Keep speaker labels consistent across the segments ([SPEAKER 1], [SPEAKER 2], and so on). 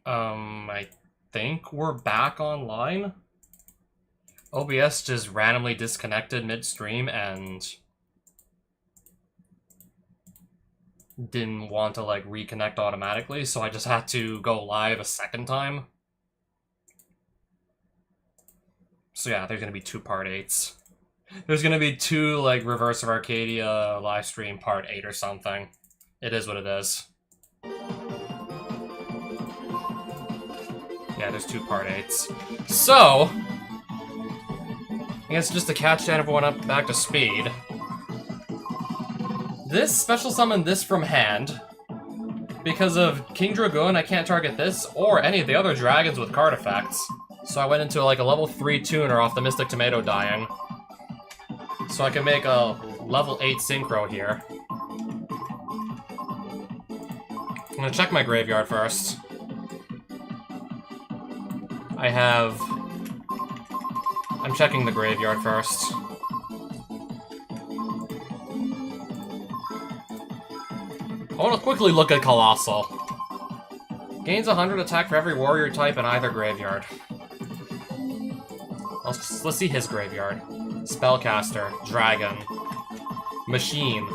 [SPEAKER 1] I think we're back online. OBS just randomly disconnected midstream and didn't want to, like, reconnect automatically, so I just had to go live a second time. So yeah, there's gonna be two part 8s. There's gonna be two, like, Reverse of Arcadia live stream part 8 or something. It is what it is. Yeah, there's two part 8s. So, I guess just to catch everyone up back to speed. This special summoned this from hand. Because of King Dragoon, I can't target this or any of the other dragons with card effects. So I went into like a level 3 tuner off the Mystic Tomato dying. So I can make a level 8 synchro here. I'm gonna check my graveyard first. I'm checking the graveyard first. I want to quickly look at Colossal. Gains 100 attack for every warrior type in either graveyard. Let's see his graveyard. Spellcaster, Dragon, Machine,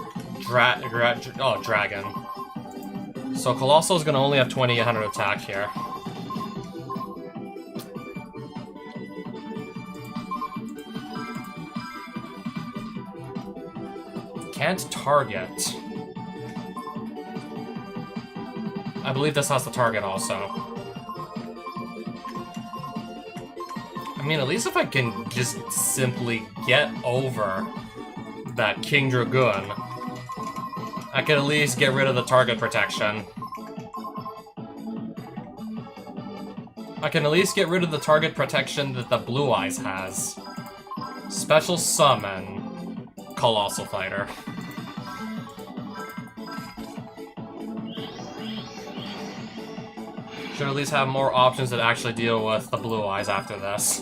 [SPEAKER 1] Dragon. So Colossal's gonna only have 2,800 attack here. Can't target. I believe this has to target also. I mean, at least if I can just simply get over that King Dragoon, I can at least get rid of the target protection. I can at least get rid of the target protection that the Blue Eyes has. Special summon Colossal Fighter. Should at least have more options that actually deal with the Blue Eyes after this.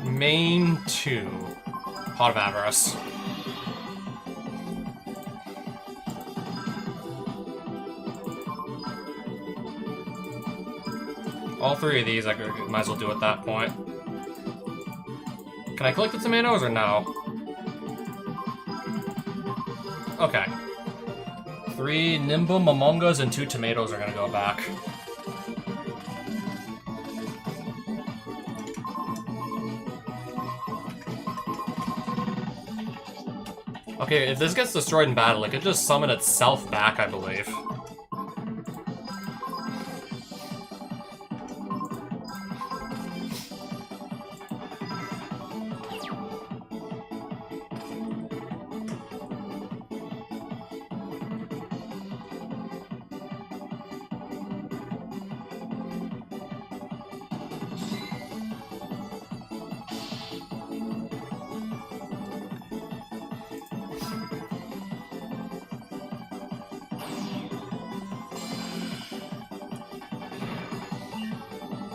[SPEAKER 1] Main 2. Pot of Avarice. All three of these I might as well do at that point. Can I collect the tomatoes or no? Okay. 3 Nimbum Momongas and 2 tomatoes are gonna go back. Okay, if this gets destroyed in battle, it could just summon itself back, I believe.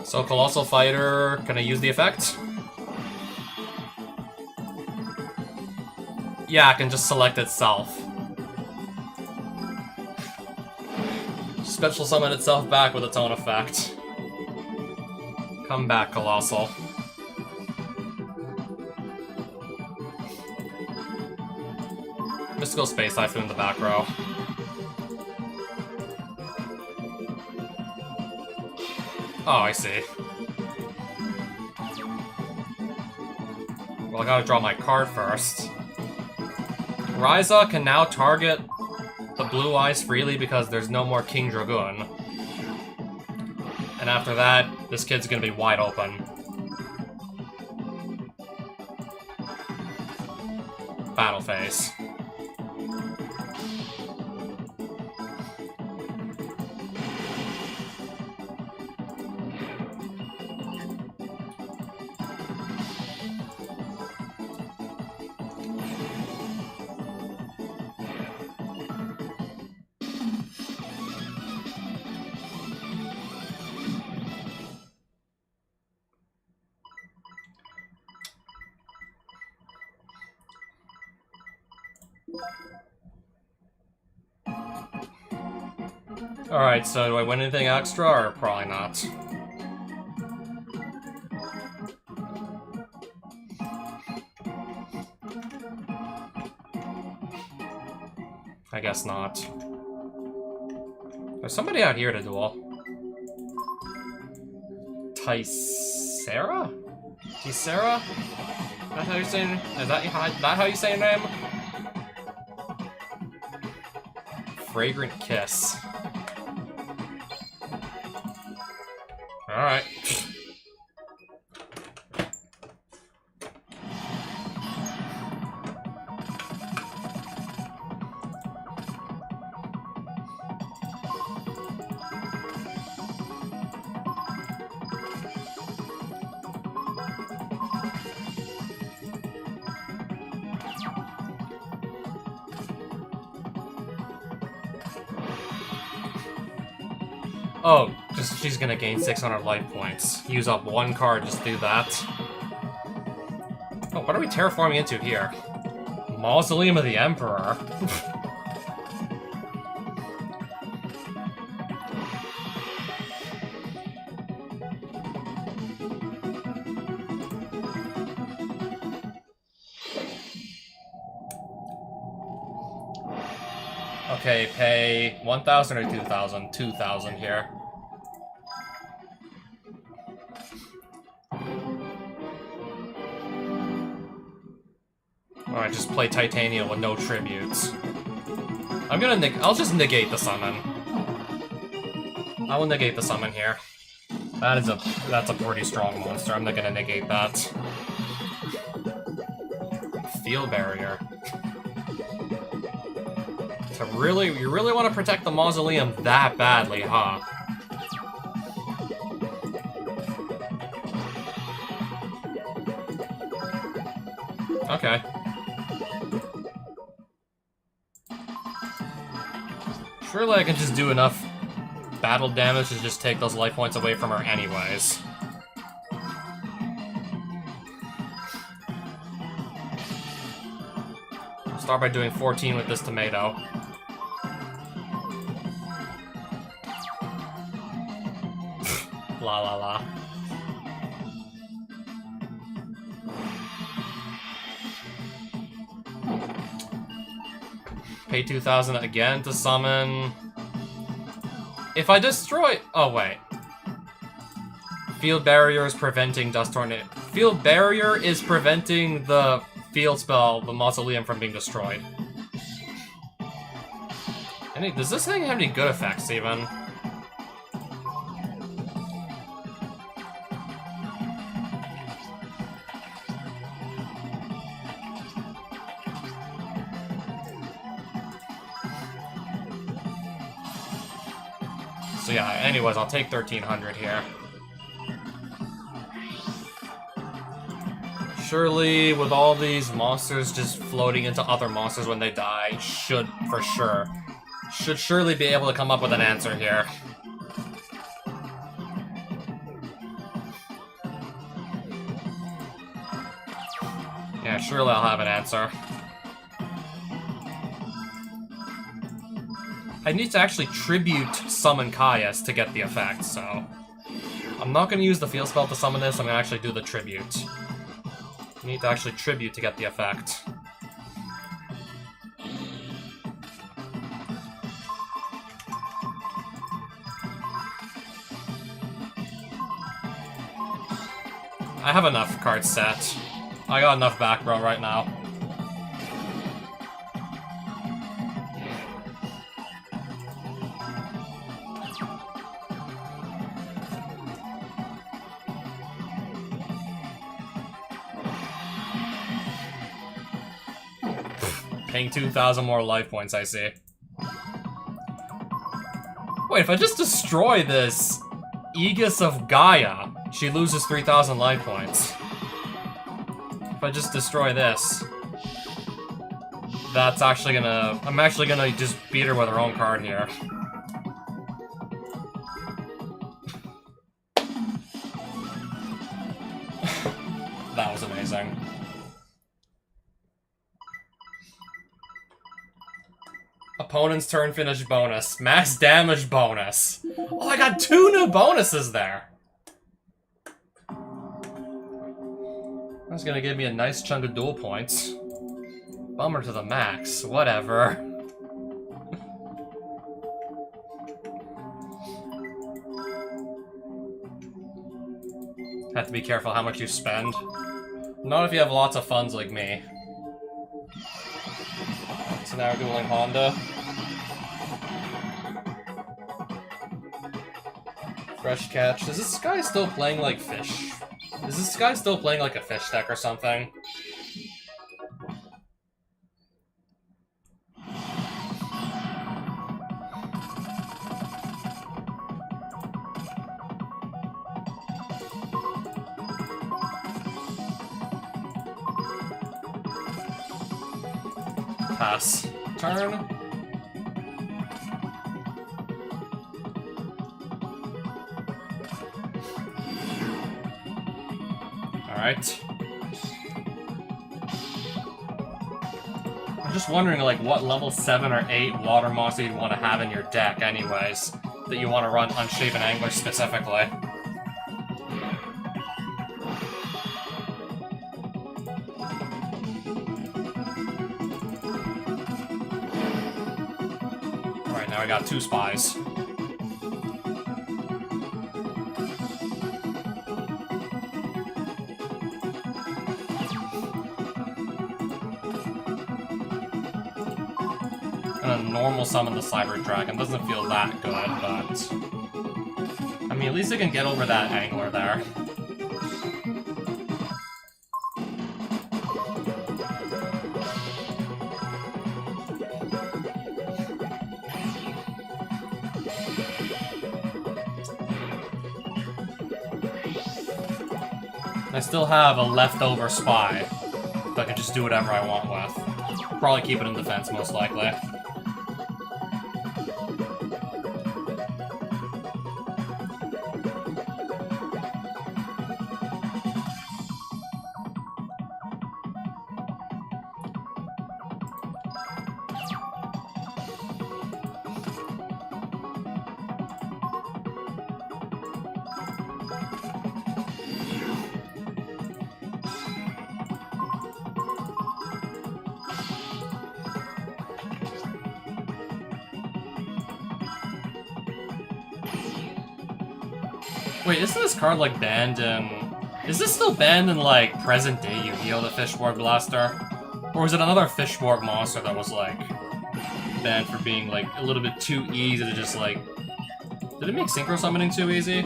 [SPEAKER 1] So, Colossal Fighter, can I use the effect? Yeah, I can just select itself. Special summon itself back with its own effect. Come back, Colossal. Mystical Space Typhoon in the back row. Oh, I see. Well, I gotta draw my card first. Ryza can now target the Blue Eyes freely because there's no more King Dragoon. And after that, this kid's gonna be wide open. Battle phase. Alright, so do I win anything extra, or probably not? I guess not. There's somebody out here to duel. Tysera? Tysera? That's how you say? Is that how you say your name? Fragrant Kiss. Alright. Oh, just she's gonna gain 600 life points. Use up one card, just do that. Oh, what are we terraforming into here? Mausoleum of the Emperor. Okay, pay 1,000 or 2,000? 2,000 here. Alright, just play Titania with no tributes. I'll just negate the summon. I will negate the summon here. That's a pretty strong monster. I'm not gonna negate that. Field Barrier. You really want to protect the Mausoleum that badly, huh? Okay. Surely I can just do enough battle damage to just take those life points away from her anyways. Start by doing 14 with this tomato. La la la. Pay 2,000 again to summon. If I destroy... Oh, wait. Field Barrier is preventing Dust Tornado. Field Barrier is preventing the field spell, the Mausoleum, from being destroyed. Does this thing have any good effects, even? So yeah, anyways, I'll take 1,300 here. Surely, with all these monsters just floating into other monsters when they die, should surely be able to come up with an answer here. Yeah, surely I'll have an answer. I need to actually tribute summon Caius to get the effect, so... I'm not going to use the field spell to summon this, I'm going to actually do the tribute. I need to actually tribute to get the effect. I have enough cards set. I got enough back row right now. Paying 2,000 more life points, I see. Wait, if I just destroy this Aegis of Gaia, she loses 3,000 life points. If I just destroy this, that's actually gonna... I'm actually gonna just beat her with her own card here. That was amazing. Opponent's turn finish bonus. Max damage bonus. Oh, I got 2 new bonuses there. That's gonna give me a nice chunk of duel points. Bummer to the max. Whatever. Have to be careful how much you spend. Not if you have lots of funds like me. So now we're dueling Honda. Fresh catch. Is this guy still playing like fish? Is this guy still playing like a fish deck or something? Pass. Turn. Alright. I'm just wondering, like, what level 7 or 8 water monster you'd want to have in your deck, anyways, that you want to run Unshaven Angler specifically. Now I got 2 spies. Gonna normal summon the Cyber Dragon. Doesn't feel that good, but... I mean, at least I can get over that angler there. I still have a leftover spy that I can just do whatever I want with. Probably keep it in defense, most likely. Wait, isn't this card, like, banned in... Is this still banned in, like, present-day Yu-Gi-Oh! The Fishborg Blaster? Or was it another Fishborg monster that was, like, banned for being, like, a little bit too easy to just, like... Did it make Synchro Summoning too easy?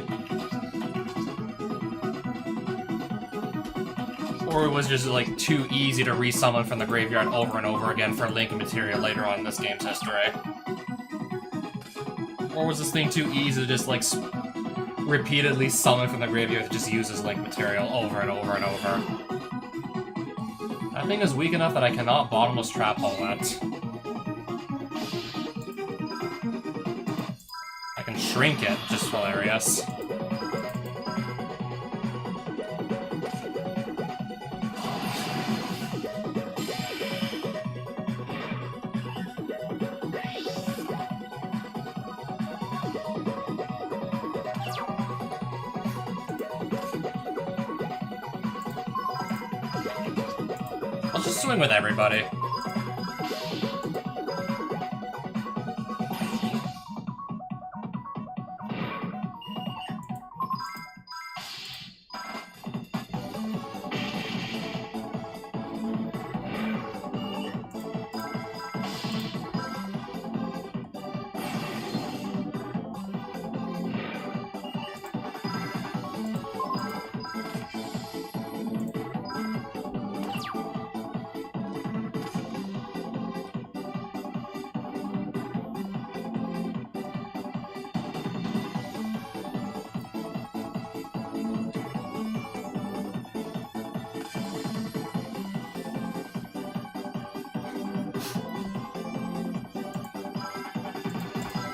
[SPEAKER 1] Or it was just, like, too easy to resummon from the graveyard over and over again for Link material later on in this game's history? Or was this thing too easy to just, like, repeatedly summon from the graveyard that just uses Link material over and over and over? That thing is weak enough that I cannot bottomless trap hole it. I can shrink it, just hilarious. I'll just swing with everybody.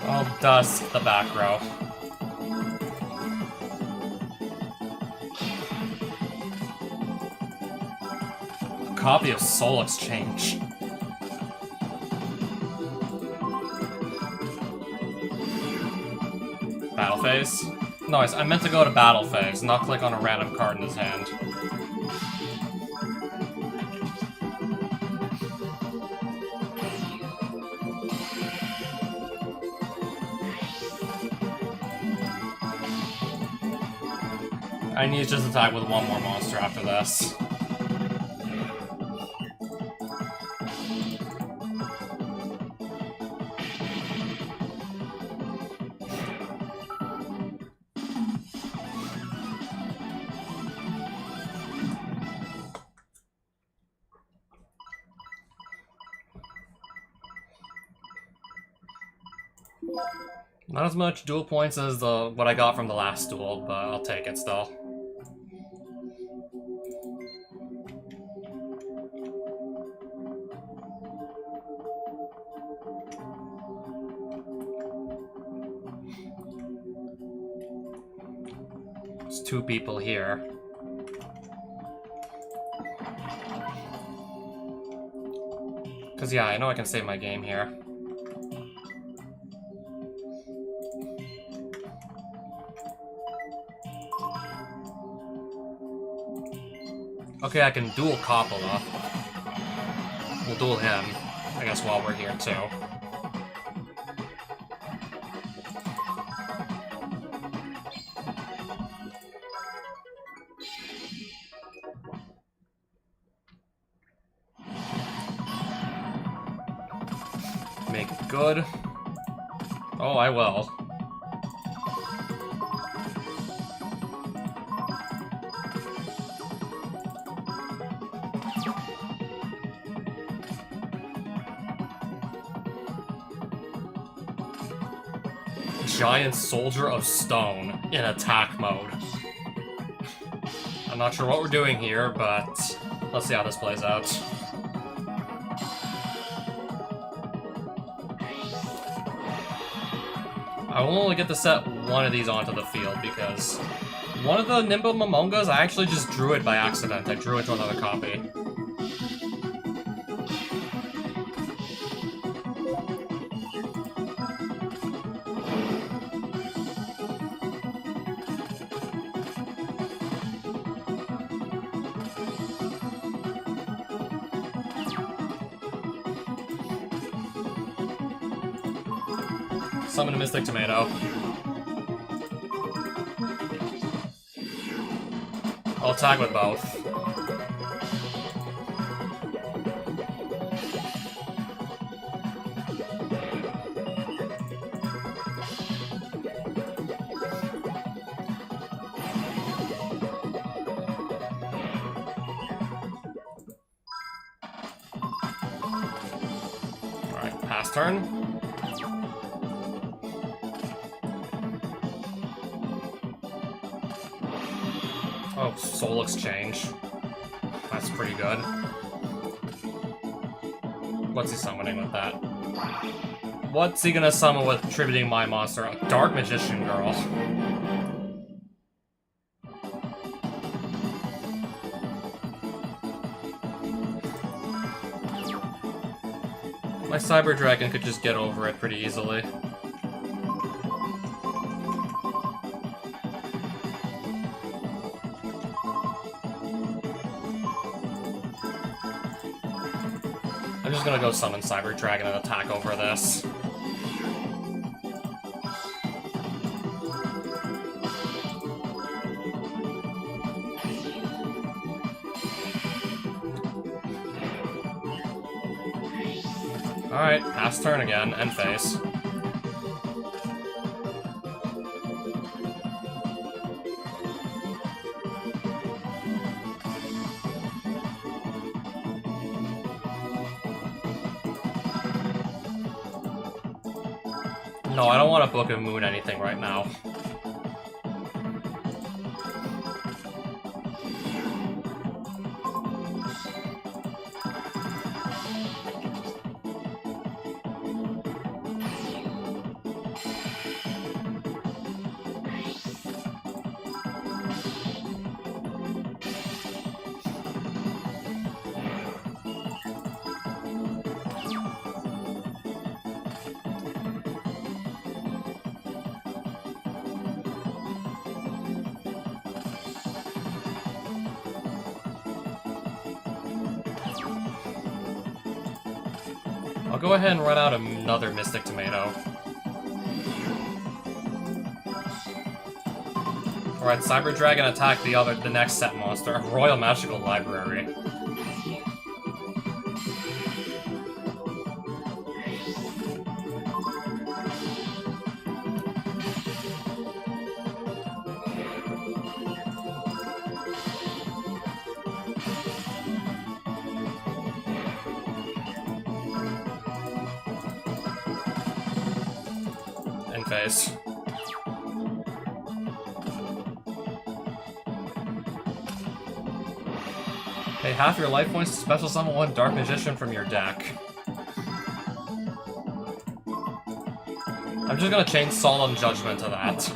[SPEAKER 1] Oh, Dusk, the back row. A copy of Soul Exchange. Battle phase? No, I meant to go to battle phase, not click on a random card in his hand. I need to just attack with one more monster after this. Not as much duel points as what I got from the last duel, but I'll take it still. There's two people here. Cause yeah, I know I can save my game here. Okay, I can duel Coppola. We'll duel him, I guess, while we're here, too. Make it good. Oh, I will. Giant Soldier of Stone in attack mode. I'm not sure what we're doing here, but let's see how this plays out. I will only get to set one of these onto the field because one of the Nimble Momongas, I actually just drew it by accident. I drew it to another copy. Summon a Mystic Tomato. I'll attack with both. Alright, pass turn. Oh, Soul Exchange. That's pretty good. What's he summoning with that? What's he gonna summon with tributing my monster? A Dark Magician Girl. My Cyber Dragon could just get over it pretty easily. I'm just gonna go summon Cyber Dragon and attack over this. Alright, pass turn again, end phase. No, I don't want to Book of Moon anything right now. I'll go ahead and run out another Mystic Tomato. Alright, Cyber Dragon attack the next set monster. Royal Magical Library. In phase. Pay half your life points to special summon one Dark Magician from your deck. I'm just gonna change Solemn Judgment to that.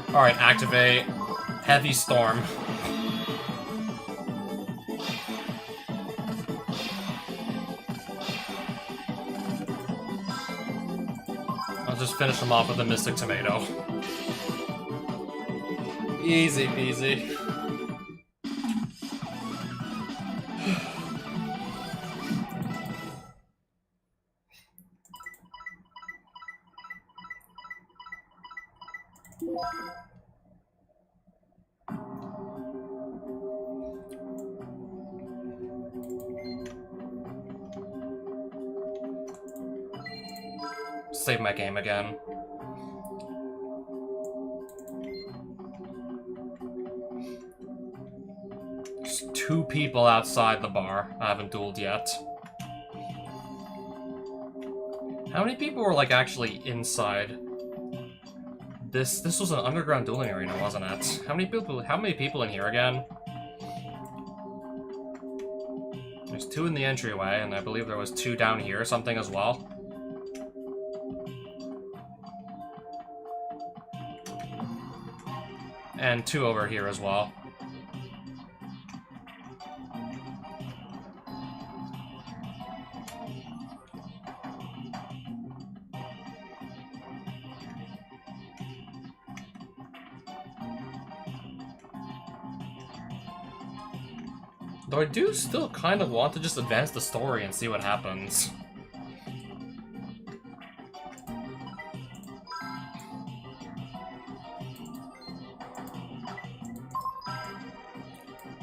[SPEAKER 1] Alright, activate Heavy Storm. I'll just finish him off with a Mystic Tomato. Easy peasy. Save my game again. There's 2 people outside the bar. I haven't dueled yet. How many people were, like, actually inside? This was an underground dueling arena, wasn't it? How many people in here again? There's 2 in the entryway, and I believe there was 2 down here or something as well. And 2 over here as well. Though I do still kind of want to just advance the story and see what happens.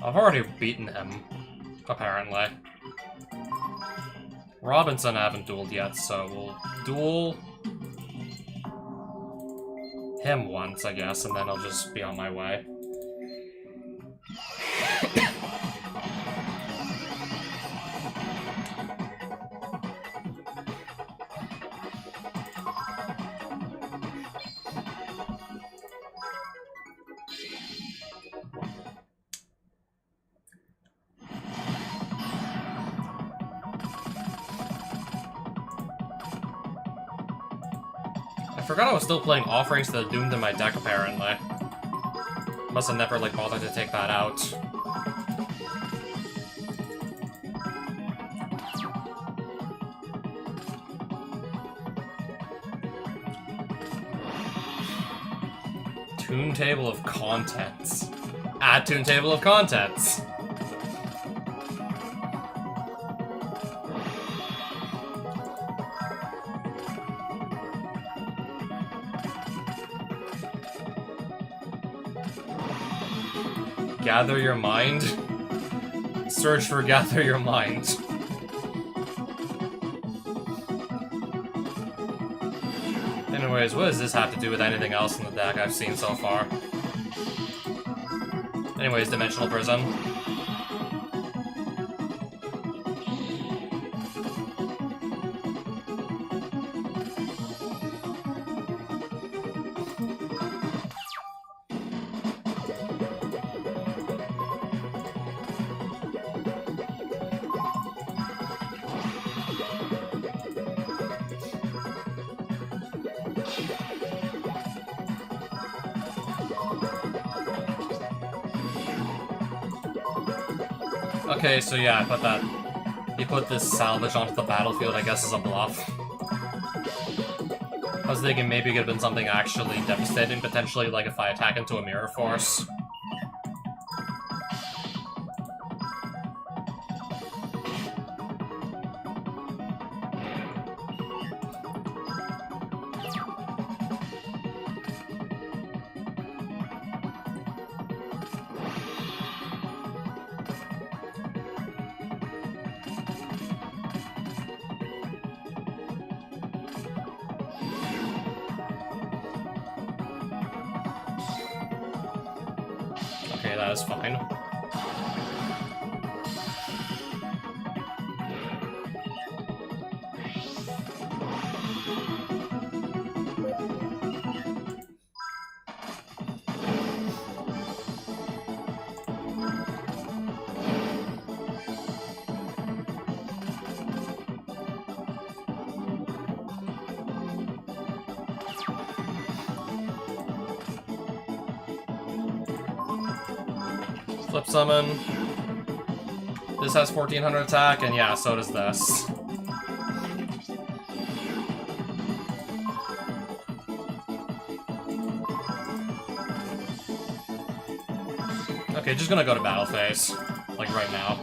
[SPEAKER 1] I've already beaten him, apparently. Robinson I haven't dueled yet, so we'll duel him once, I guess, and then I'll just be on my way. I forgot I was still playing Offerings to the Doomed in my deck, apparently. Must have never, like, bothered to take that out. Toon Table of Contents. Add Toon Table of Contents! Gather your mind? Search for Gather Your Mind. Anyways, what does this have to do with anything else in the deck I've seen so far? Anyways, Dimensional Prison. Okay, so yeah, I put that... You put this salvage onto the battlefield, I guess, as a bluff. I was thinking maybe it could have been something actually devastating, potentially, like if I attack into a mirror force. Okay, that is fine. Flip summon. This has 1400 attack, and yeah, so does this. Okay, just gonna go to battle phase. Like right now.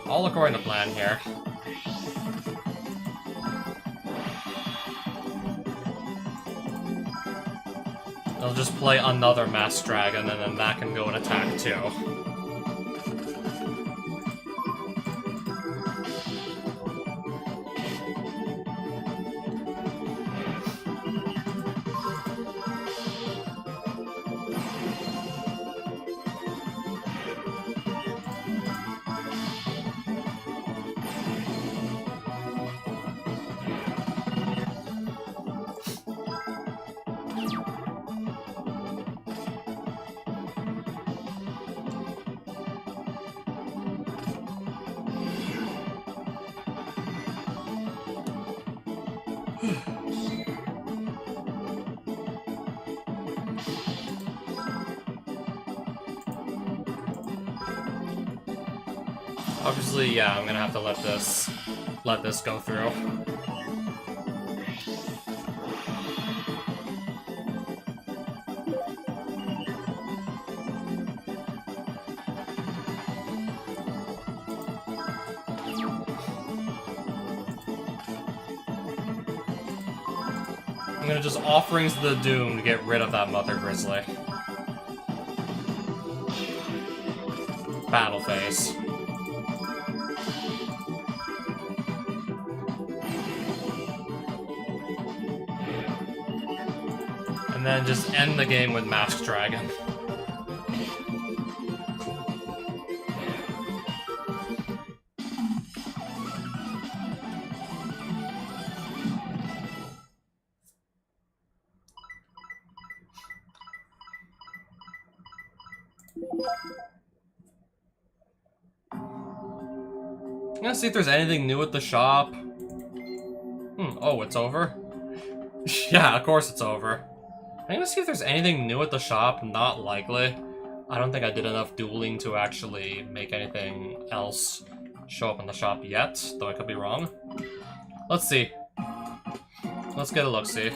[SPEAKER 1] All according to plan here. They'll just play another Masked Dragon, and then that can go and attack too. Obviously, yeah, I'm gonna have to let this go through. I'm gonna just Offerings to the Doom to get rid of that Mother Grizzly. Battle phase. And then just end the game with Masked Dragon. I'm gonna see if there's anything new at the shop. Oh, it's over? Yeah, of course it's over. I'm gonna see if there's anything new at the shop. Not likely. I don't think I did enough dueling to actually make anything else show up in the shop yet, though I could be wrong. Let's see. Let's get a look-see.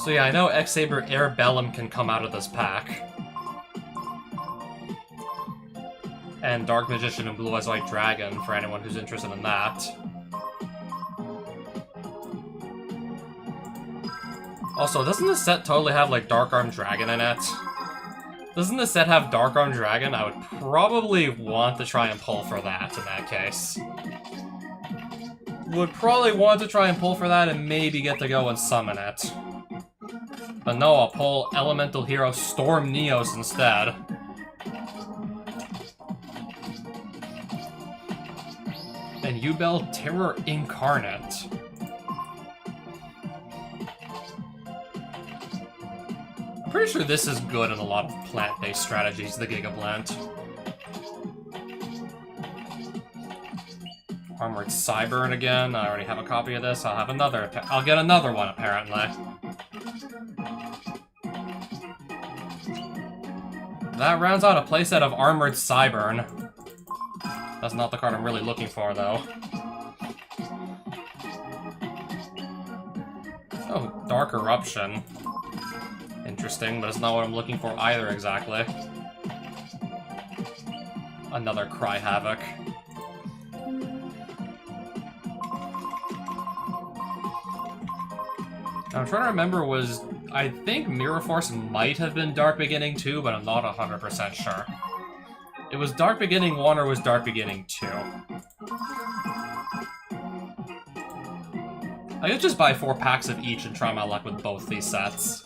[SPEAKER 1] So yeah, I know X-Saber Air Bellum can come out of this pack. And Dark Magician and Blue Eyes White Dragon, for anyone who's interested in that. Also, doesn't this set totally have, like, Dark Arm Dragon in it? Doesn't this set have Dark Arm Dragon? I would probably want to try and pull for that in that case. Would probably want to try and pull for that and maybe get to go and summon it. But no, I'll pull Elemental Hero Storm Neos instead. And Yubel Terror Incarnate. pretty sure this is good in a lot of plant-based strategies, the Giga Plant. Armored Cyburn again. I already have a copy of this. I'll have another. I'll get another one, apparently. That rounds out a playset of Armored Cyburn. That's not the card I'm really looking for, though. Oh, Dark Eruption. Interesting, but it's not what I'm looking for either, exactly. Another Cry Havoc. I'm trying to remember, I think Mirror Force might have been Dark Beginning 2, but I'm not 100% sure. It was Dark Beginning 1 or was Dark Beginning 2. I could just buy 4 packs of each and try my luck with both these sets.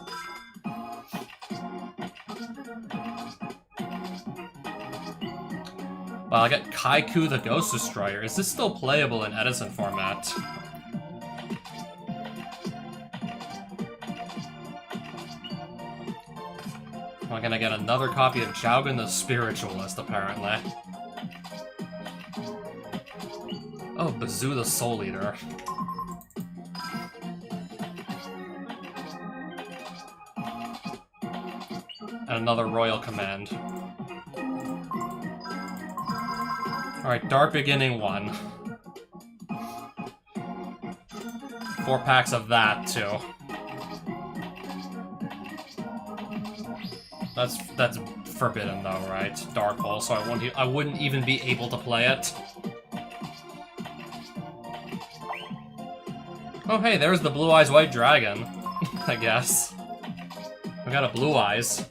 [SPEAKER 1] Well, I get Kaiku the Ghost Destroyer. Is this still playable in Edison format? I'm gonna get another copy of Jaugen the Spiritualist, apparently. Oh, Bazoo the Soul Eater. And another Royal Command. Alright, Dark Beginning 1. 4 packs of that, too. That's forbidden though, right? Dark Hole, so I wouldn't even be able to play it. Oh hey, there's the Blue Eyes White Dragon, I guess. We got a Blue Eyes.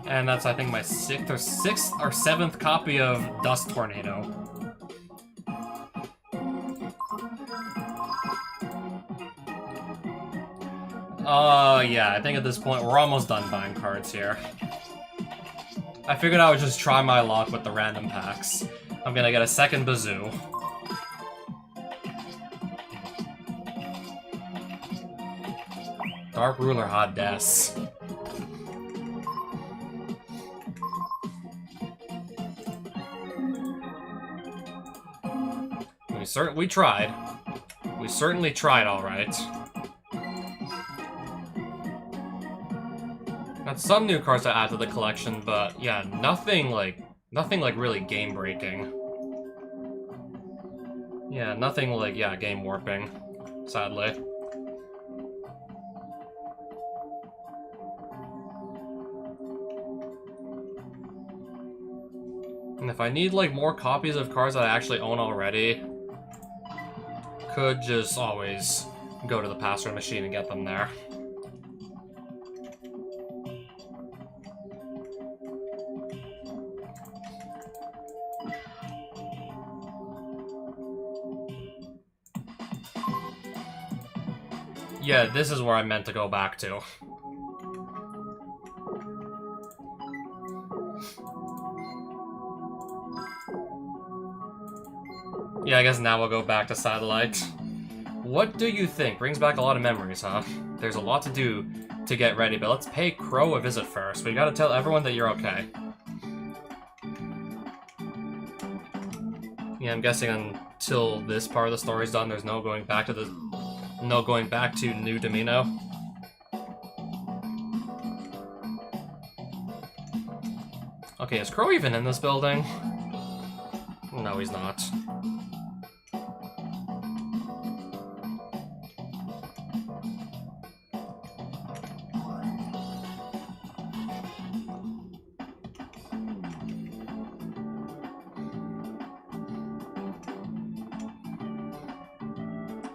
[SPEAKER 1] And that's, I think, my 6th or 7th copy of Dust Tornado. Yeah, I think at this point we're almost done buying cards here. I figured I would just try my luck with the random packs. I'm gonna get a second Bazoo. Dark Ruler Hades. We tried. We certainly tried, alright. Got some new cards to add to the collection, but yeah, nothing like really game-breaking. Yeah, nothing like, yeah, game-warping, sadly. And if I need, like, more copies of cards that I actually own already, could just always go to the password machine and get them there. Yeah, this is where I meant to go back to. Yeah, I guess now we'll go back to Satellite. What do you think? Brings back a lot of memories, huh? There's a lot to do to get ready, but let's pay Crow a visit first. We gotta tell everyone that you're okay. Yeah, I'm guessing until this part of the story's done, there's no going back to New Domino. Okay, is Crow even in this building? No, he's not.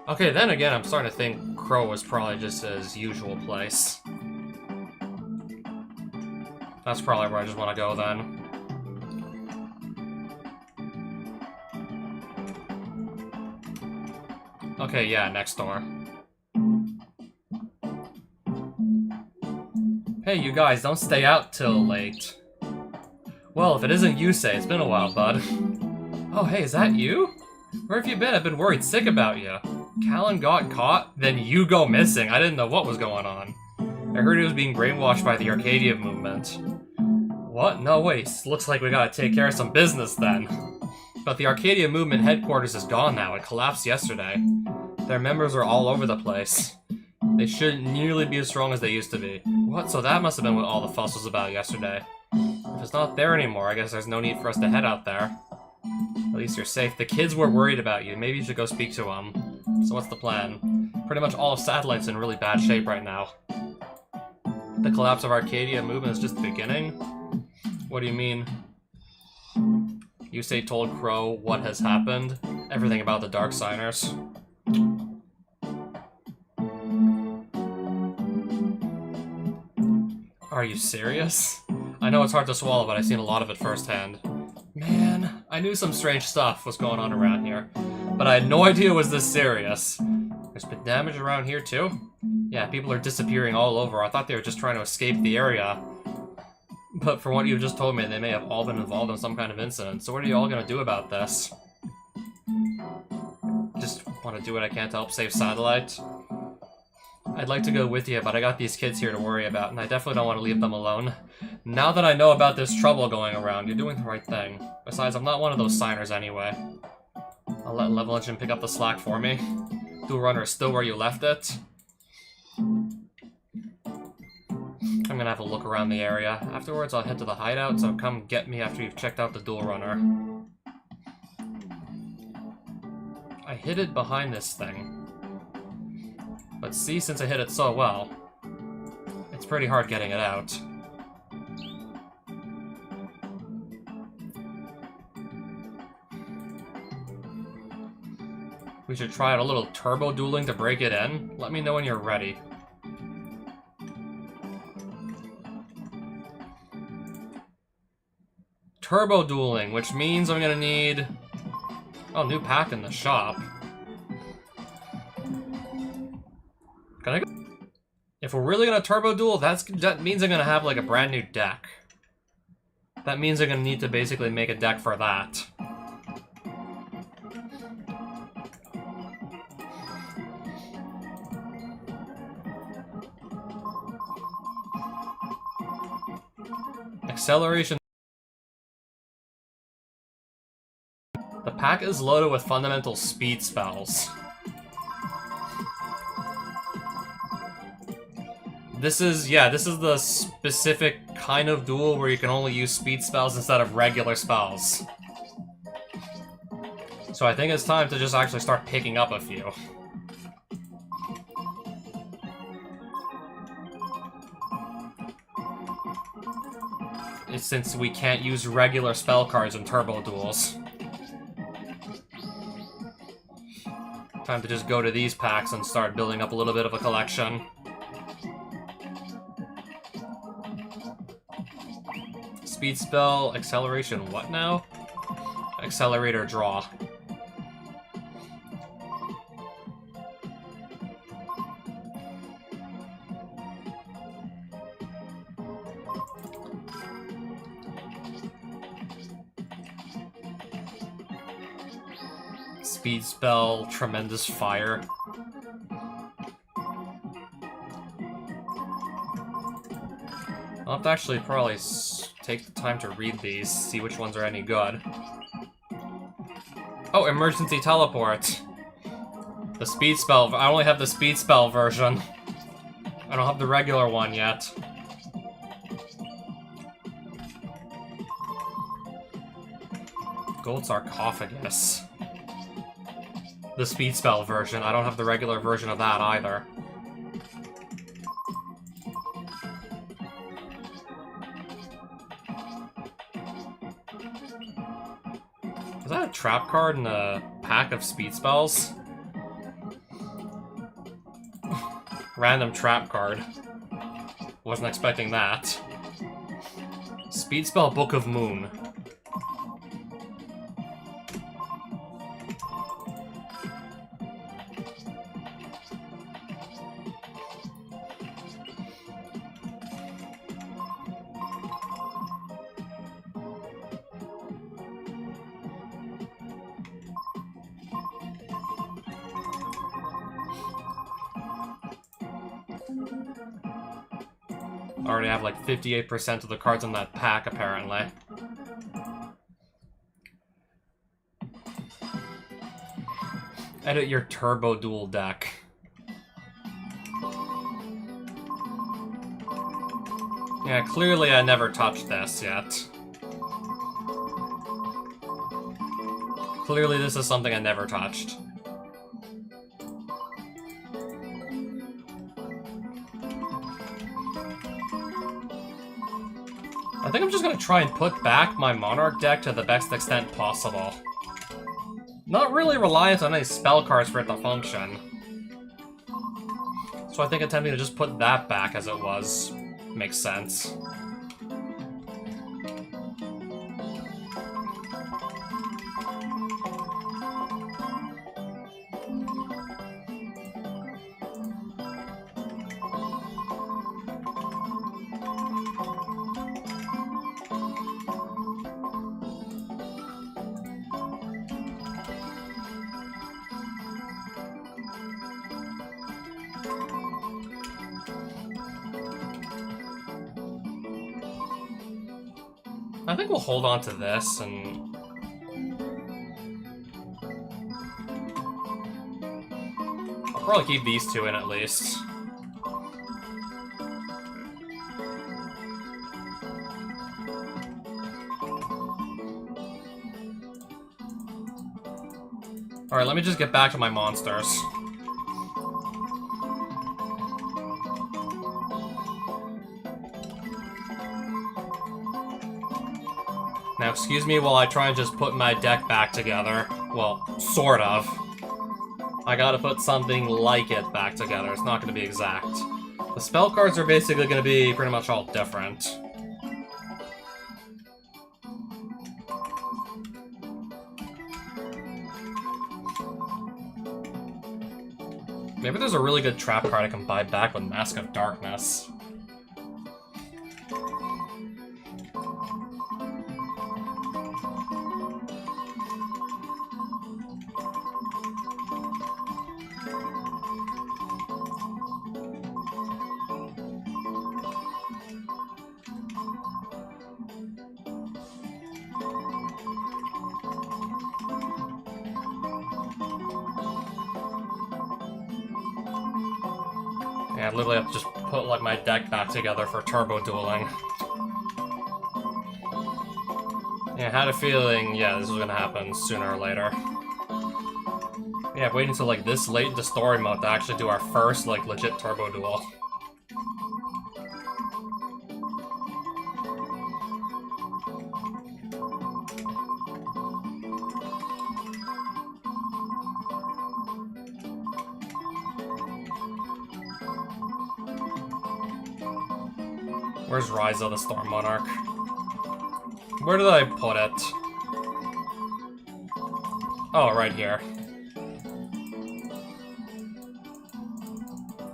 [SPEAKER 1] Okay, then again, I'm starting to think Crow was probably just his usual place. That's probably where I just want to go then. Okay, yeah, next door. Hey, you guys, don't stay out till late. Well, if it isn't Yusei, it's been a while, bud. Oh, hey, is that you? Where have you been? I've been worried sick about you. Callan got caught, then you go missing. I didn't know what was going on. I heard he was being brainwashed by the Arcadia movement. What? No, wait. Looks like we gotta take care of some business then. But the Arcadia movement headquarters is gone now. It collapsed yesterday. Their members are all over the place. They shouldn't nearly be as strong as they used to be. What? So that must have been what all the fuss was about yesterday. If it's not there anymore, I guess there's no need for us to head out there. At least you're safe. The kids were worried about you. Maybe you should go speak to them. So what's the plan? Pretty much all of Satellite's in really bad shape right now. The collapse of Arcadia movement is just the beginning? What do you mean? Yusei told Crow what has happened? Everything about the Dark Signers. Are you serious? I know it's hard to swallow, but I've seen a lot of it firsthand. Man, I knew some strange stuff was going on around here, but I had no idea it was this serious. There's been damage around here too? Yeah, people are disappearing all over. I thought they were just trying to escape the area. But from what you've just told me, they may have all been involved in some kind of incident. So what are you all gonna do about this? Just want to do what I can to help save Satellite. I'd like to go with you, but I got these kids here to worry about, and I definitely don't want to leave them alone. Now that I know about this trouble going around, you're doing the right thing. Besides, I'm not one of those signers anyway. I'll let Level Engine pick up the slack for me. Dual Runner is still where you left it. I'm gonna have a look around the area. Afterwards, I'll head to the hideout, so come get me after you've checked out the Dual Runner. I hid it behind this thing. But see, since I hid it so well, it's pretty hard getting it out. We should try out a little turbo dueling to break it in. Let me know when you're ready. Turbo dueling, which means I'm gonna need... Oh, new pack in the shop. Can I go? If we're really gonna turbo duel, that means I'm gonna have like a brand new deck. That means I'm gonna need to basically make a deck for that. Acceleration. The pack is loaded with fundamental speed spells. This is the specific kind of duel where you can only use speed spells instead of regular spells. So I think it's time to just actually start picking up a few. Since we can't use regular spell cards in turbo duels. Time to just go to these packs and start building up a little bit of a collection. Speed spell, acceleration, what now? Accelerator draw. Speed spell, tremendous fire. I'll have to actually probably take the time to read these, see which ones are any good. Oh, emergency teleport. The speed spell, I only have the speed spell version. I don't have the regular one yet. Gold sarcophagus. The speed spell version. I don't have the regular version of that either. Is that a trap card in a pack of speed spells? Random trap card. Wasn't expecting that. Speed spell Book of Moon. I already have like 58% of the cards in that pack, apparently. Edit your Turbo Duel deck. Yeah, clearly I never touched this yet. Clearly this is something I never touched. I think I'm just gonna try and put back my Monarch deck to the best extent possible. Not really reliant on any spell cards for it to function. So I think attempting to just put that back as it was makes sense. I think we'll hold on to this and... I'll probably keep these two in at least. Alright, let me just get back to my monsters. Now, excuse me while I try and just put my deck back together. Well, sort of. I gotta put something like it back together. It's not gonna be exact. The spell cards are basically gonna be pretty much all different. Maybe there's a really good trap card I can buy back with Mask of Darkness. Yeah, I literally have to just put like my deck back together for turbo dueling. Yeah, I had a feeling, yeah, this was gonna happen sooner or later. Yeah, waiting until like this late into story mode to actually do our first like legit turbo duel. Where's Ryza the Storm Monarch? Where did I put it? Oh, right here.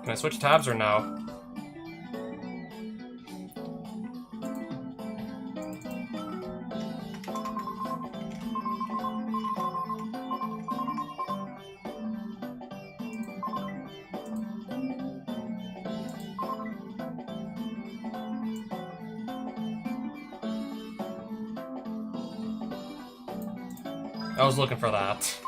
[SPEAKER 1] Can I switch tabs or no? I was looking for that.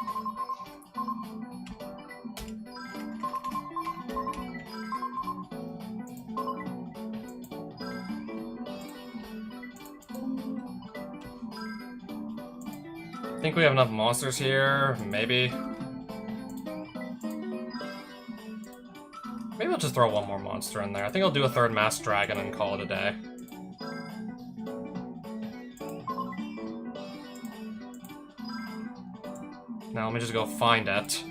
[SPEAKER 1] I think we have enough monsters here, maybe. Maybe I'll just throw one more monster in there. I think I'll do a third Masked Dragon and call it a day. Now let me just go find it.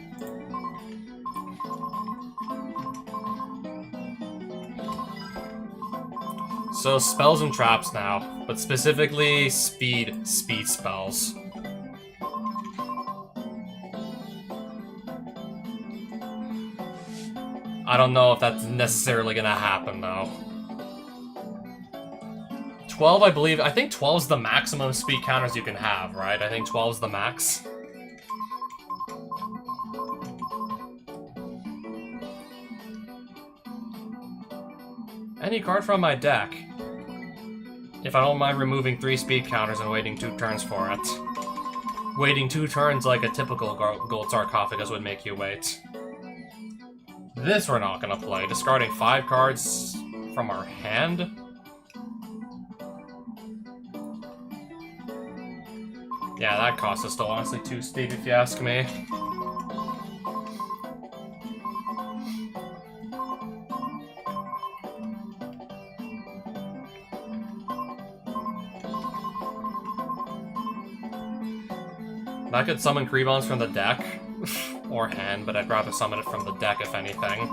[SPEAKER 1] So spells and traps now, but specifically speed spells. I don't know if that's necessarily gonna happen though. 12, I believe, I think 12 is the maximum speed counters you can have, right? I think 12 is the max. any card from my deck. If I don't mind removing 3 speed counters and waiting 2 turns for it. Waiting 2 turns like a typical gold sarcophagus would make you wait. This we're not gonna play. Discarding 5 cards from our hand? Yeah, that cost is still honestly too steep if you ask me. I could summon Creebons from the deck, or hand, but I'd rather summon it from the deck if anything.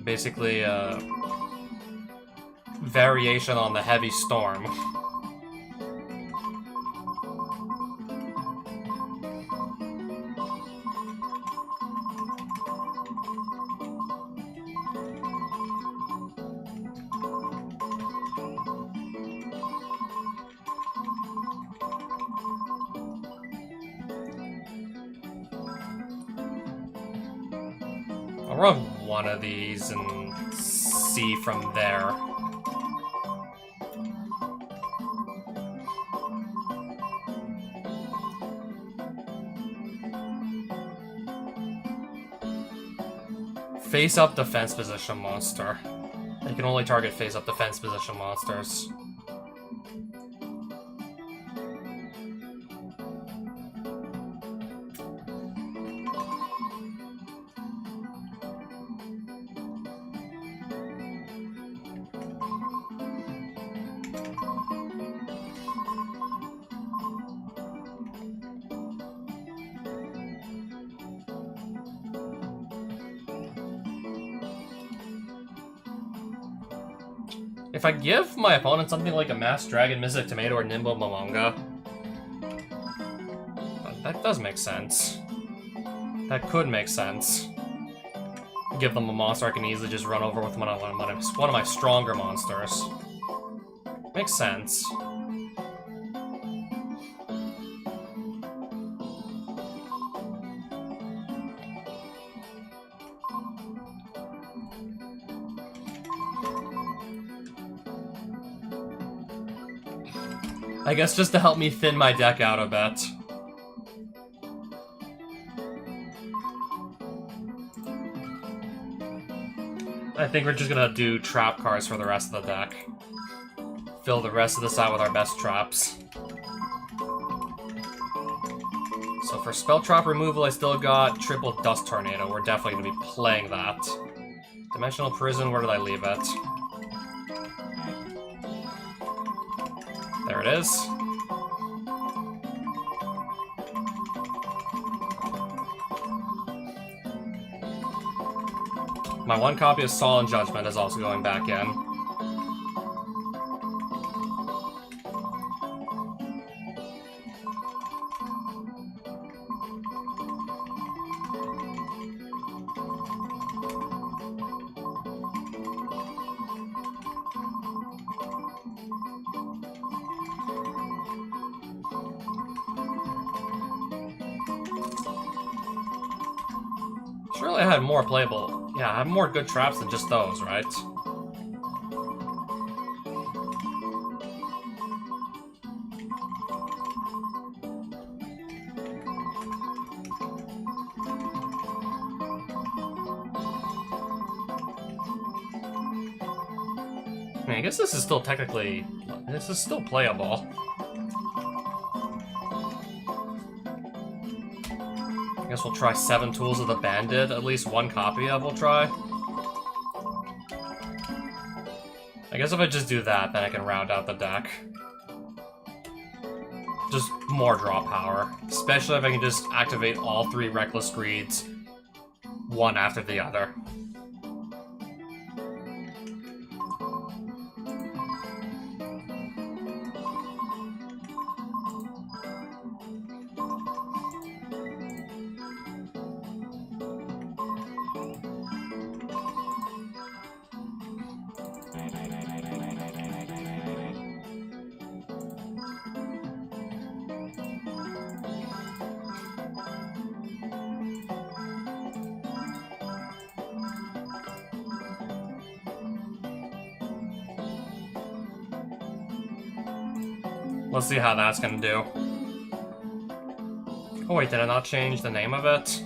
[SPEAKER 1] Basically, a variation on the Heavy Storm. I'll run one of these and see from there. Face-up defense position monster. You can only target face-up defense position monsters. If I give my opponent something like a Masked Dragon, Mystic Tomato, or Nimble Momonga, that does make sense. That could make sense. Give them a monster I can easily just run over with one of my stronger monsters. Makes sense. I guess just to help me thin my deck out a bit. I think we're just gonna do trap cards for the rest of the deck. Fill the rest of this out with our best traps. So for spell trap removal, I still got triple Dust Tornado. We're definitely gonna be playing that. Dimensional Prison, where did I leave it? There it is. My one copy of Solemn Judgment is also going back in. Surely I had more playable. Yeah, I have more good traps than just those, right? I mean, I guess this is still technically... This is still playable. I guess we'll try 7 Tools of the Bandit. At least one copy of we'll try. I guess if I just do that, then I can round out the deck. Just more draw power. Especially if I can just activate all 3 Reckless Greeds, one after the other. Let's see how that's gonna do. Oh wait, did I not change the name of it?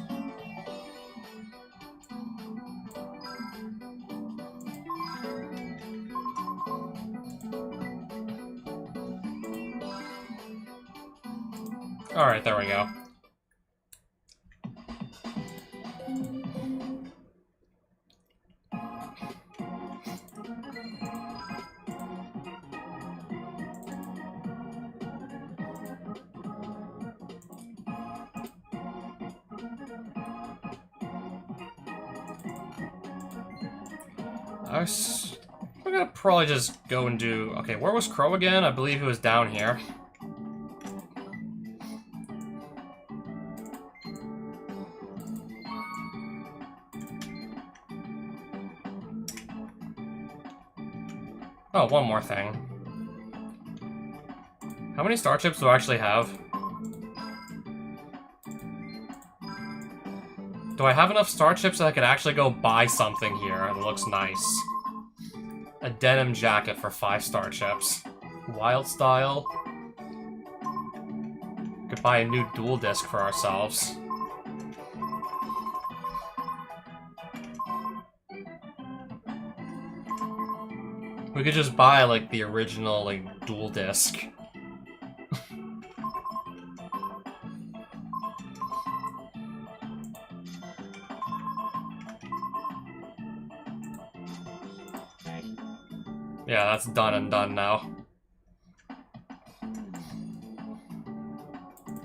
[SPEAKER 1] Alright, there we go. We're gonna probably just go and do... Okay, where was Crow again? I believe he was down here. Oh, one more thing. How many star chips do I actually have? Do I have enough star chips that I could actually go buy something here that looks nice? A denim jacket for 5 star chips. Wild style. Could buy a new dual disc for ourselves. We could just buy, like, the original, like, dual disc. Yeah, that's done and done now.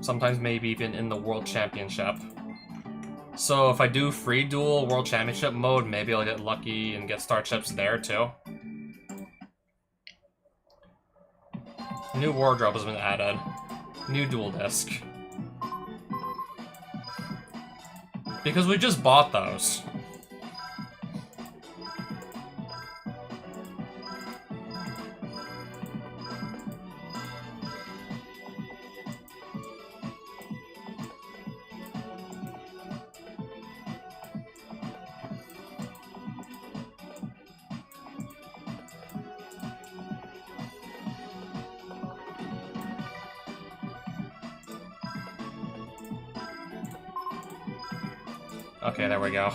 [SPEAKER 1] Sometimes maybe even in the World Championship. So if I do free duel World Championship mode, maybe I'll get lucky and get star chips there too. New wardrobe has been added. New dual disc. Because we just bought those. Okay, there we go.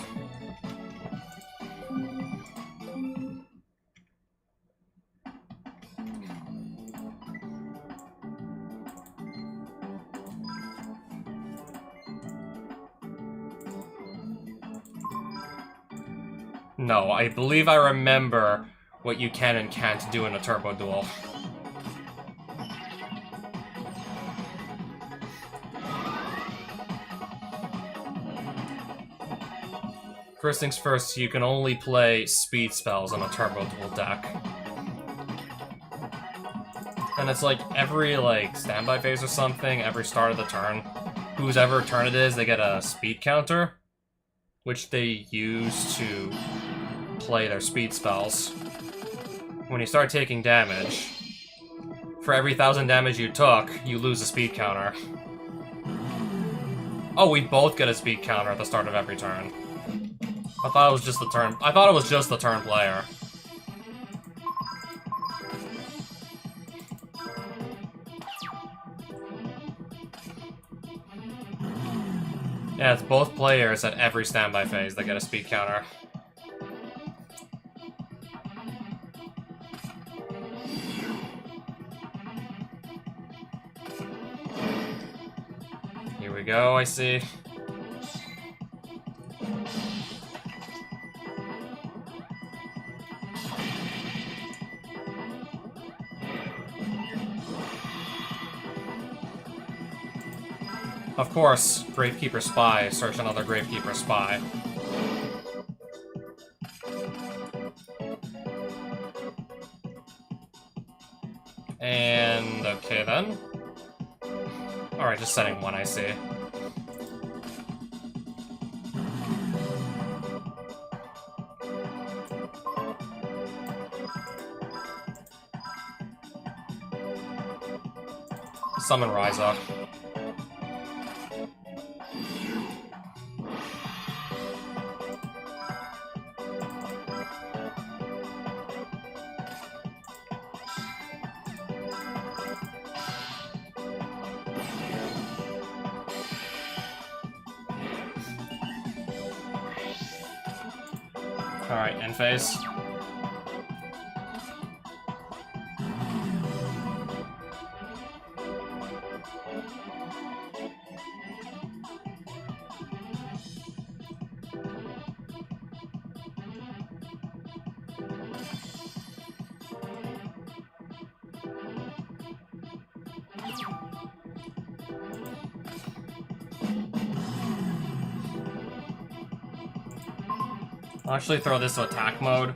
[SPEAKER 1] No, I believe I remember what you can and can't do in a turbo duel. First things first, you can only play speed spells on a turbo duel deck. And it's like every like standby phase or something, every start of the turn, whose ever turn it is, they get a speed counter, which they use to play their speed spells. When you start taking damage, for every 1,000 damage you took, you lose a speed counter. Oh, we both get a speed counter at the start of every turn. I thought it was just the turn. I thought it was just the turn player. Yeah, it's both players at every standby phase that get a speed counter. Here we go, I see. Of course, Gravekeeper Spy, search another Gravekeeper Spy. And okay then. Alright, just setting one, I see. Summon Ryza. Alright, end phase. I'll actually throw this to attack mode.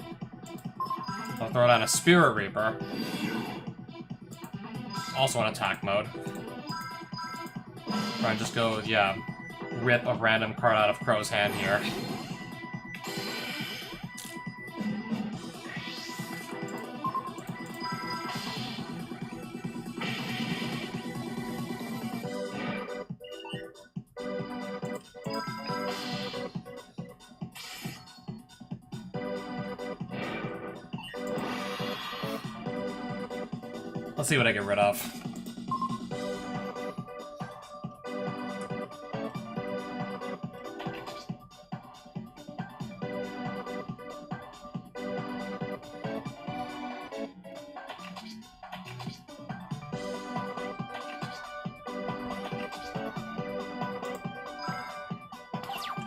[SPEAKER 1] I'll throw down a Spirit Reaper. Also in attack mode. Try and just go, yeah, rip a random card out of Crow's hand here. Let's see what I get rid of.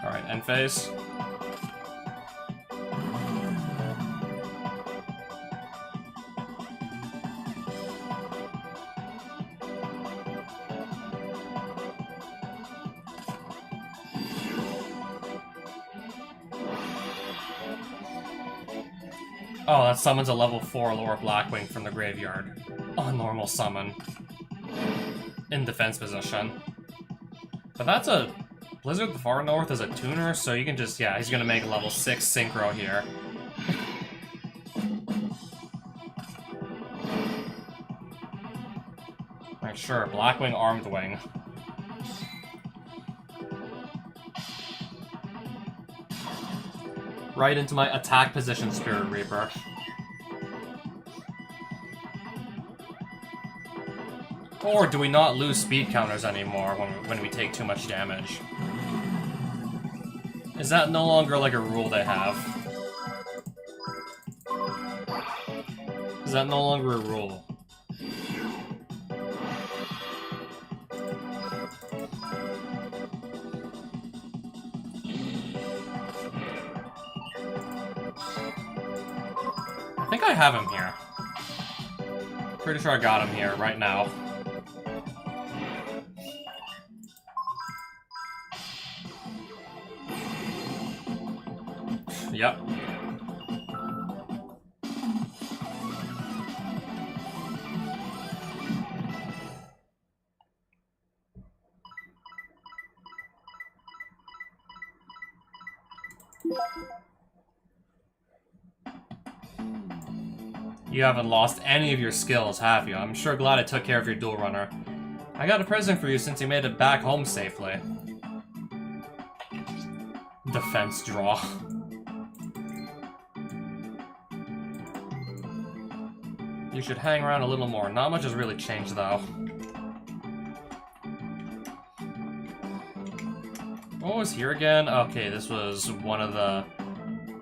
[SPEAKER 1] Alright, end phase. Oh, that summons a level 4 Lower Blackwing from the graveyard. A normal summon. In defense position. But that's a... Blizzard of the Far North is a tuner, so you can just... Yeah, he's gonna make a level 6 Synchro here. Alright, sure. Blackwing, Armed Wing. Right into my attack position Spirit Reaper. Or do we not lose speed counters anymore when we take too much damage? Is that no longer like a rule they have? Is that no longer a rule? I think I have him here. Pretty sure I got him here right now. Yep. You haven't lost any of your skills, have you? I'm sure glad I took care of your dual runner. I got a present for you since you made it back home safely. Defense draw. You should hang around a little more. Not much has really changed, though. What was here again? Okay, this was one of the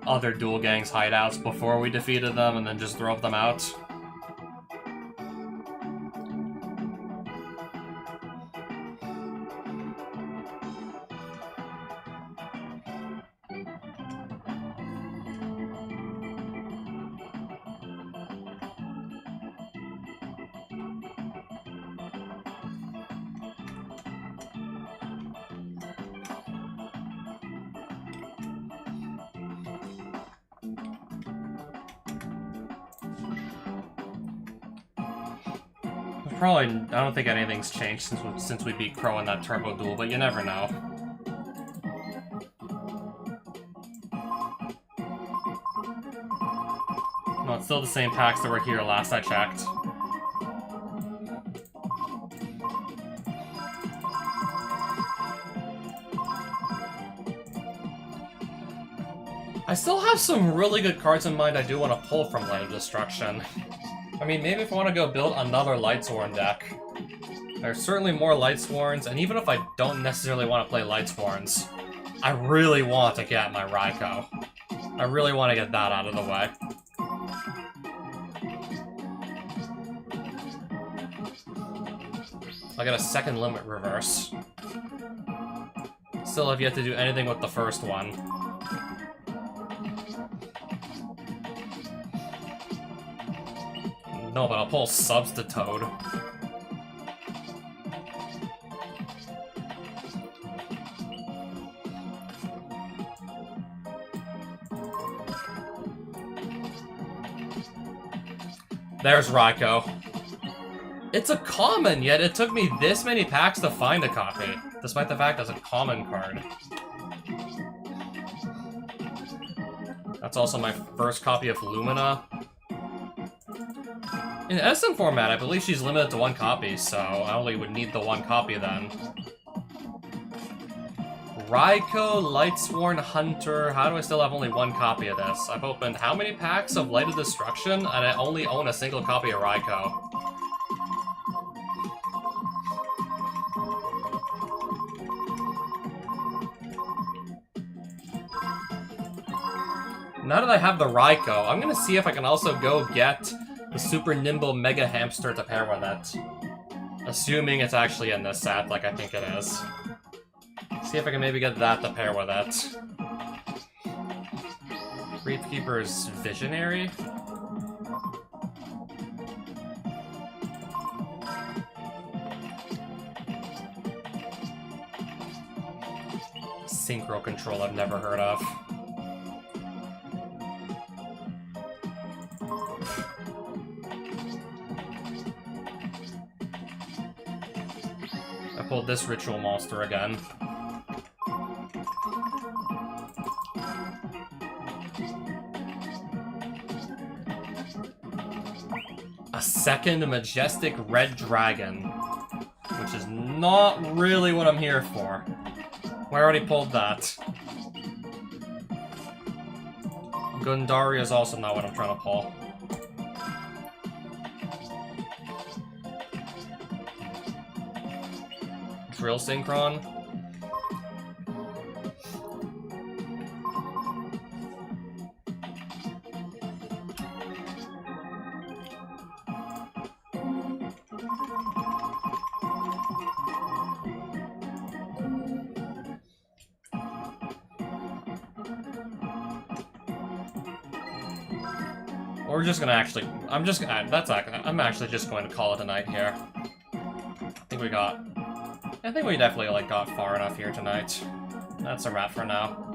[SPEAKER 1] other dual gang's hideouts before we defeated them and then just drove them out. Probably, I don't think anything's changed since we beat Crow in that turbo duel, but you never know. No, it's still the same packs that were here last I checked. I still have some really good cards in mind I do want to pull from Light of Destruction. I mean, maybe if I want to go build another Lightsworn deck. There's certainly more Lightsworns, and even if I don't necessarily want to play Lightsworns, I really want to get my Raikou. I really want to get that out of the way. I got a second limit reverse. Still have yet to do anything with the first one. No, but I'll pull subs to Toad. There's Raikou. It's a common, yet it took me this many packs to find a copy, despite the fact it's a common card. That's also my first copy of Lumina. In SM format, I believe she's limited to 1 copy, so I only would need the 1 copy then. Raikou, Lightsworn Hunter. How do I still have only 1 copy of this? I've opened how many packs of Light of Destruction, and I only own a single copy of Raikou. Now that I have the Raikou, I'm gonna see if I can also go get the Super Nimble Mega Hamster to pair with it. Assuming it's actually in this set, like I think it is. See if I can maybe get that to pair with it. Reefkeeper's Visionary? Synchro Control I've never heard of. I pulled this Ritual Monster again. A second Majestic Red Dragon, which is not really what I'm here for. I already pulled that. Gundari is also not what I'm trying to pull. Drill Synchron. We're just gonna actually, I'm actually just going to call it a night here. I think we definitely, like, got far enough here tonight. That's a wrap for now.